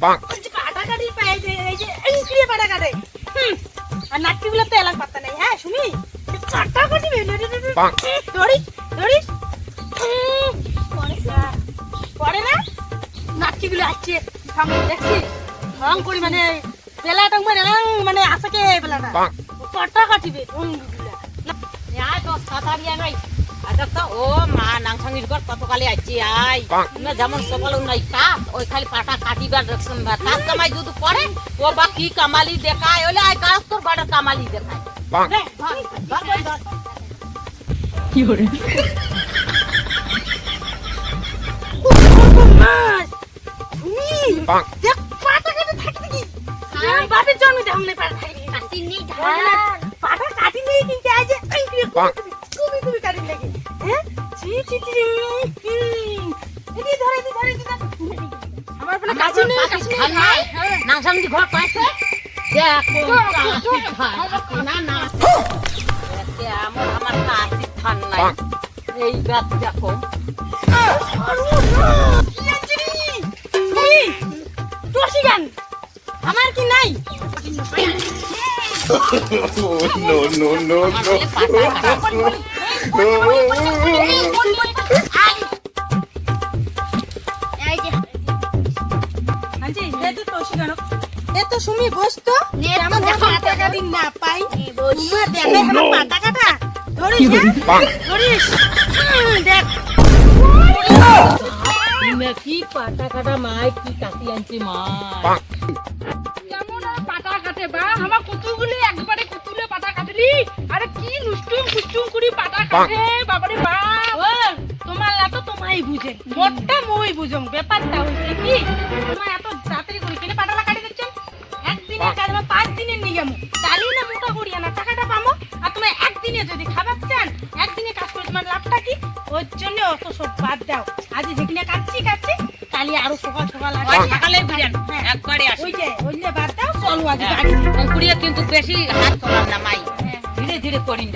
পাটা কাটি পাই এই যে ইনক্রিয়ে পাটা কাটে আর নাটকিগুলো তো এলাক পাতা নাই হ্যাঁ শুনি পাটা কাটি ধরিস ধরিস পরে না নাটকিগুলো আসছে সামনে দেখছিস রং করি মানে বেলাটা মানে আসাকে বেলাটা পাটা কাটিবে রংগুলা আয় তো সাতারিয়া নাই আচ্ছা ও মা নাংসাঙ্গির ঘর কতকালে আইছি আই না যেমন সকাল নাই কাজ ওই খালি পাটা কাটিবার কাজ কামাই যদি করে ও বা কি কামালি দেখায় ওলে আই কাজ তোর বড় কামালি দেখায় কি করে দেখ পাটা কাটে থাকতে কি বাপের জন্ম দেখাম নাই পাটা থাকি কাটি নেই পাটা কাটি নেই কিন্তু আজ তুমি কাটি লাগি হ্যাঁ ছি ছি ছি এদি ধরে আমার বলে কাছে নেই নাংসাঙ্গি ঘর পাইছে দেখো না না আমার কাছে থান নাই এই গাছ দেখো গান আমার কি নাই no. এত সুমি বসতো আমার পাটা কাটি না পাই তোমার দেখে আমার পাটা কাটা ধরিস ধরিস দেখ কি পাটা কাটা মাই কি কাটি আনছি মা কেমন পাটা কাটে বা আমার কুতুগুলি একবারে কুতুলে পাটা কাটলি আরে কি নুষ্টুম করি পাটা কাটে বাবারে বাপ ও তোমার লাতো তোমাই বুঝে মোটটা মই বুঝম ব্যাপারটা হইছে কি তোমার এত তাড়াতাড়ি করে কেনে পাটালা কাটি দিচ্ছেন একদিনের কাজ আমার 5 দিনের নিয়ম তালি না মোটা করিয়া না টাকাটা পামো আর তুমি একদিনে যদি খাবার চান একদিনে কাজ করে তোমার লাভটা কি ওর জন্য অত সব বাদ দাও আজ যেখানে কাটছি কালি আরো সকাল সকালে বিরান একবারে আসি ওই যে বাদ দাও চলো আজ গাড়ি কুড়িয়ে কিন্তু বেশি হাত চলাম না মাই ধীরে ধীরে করিন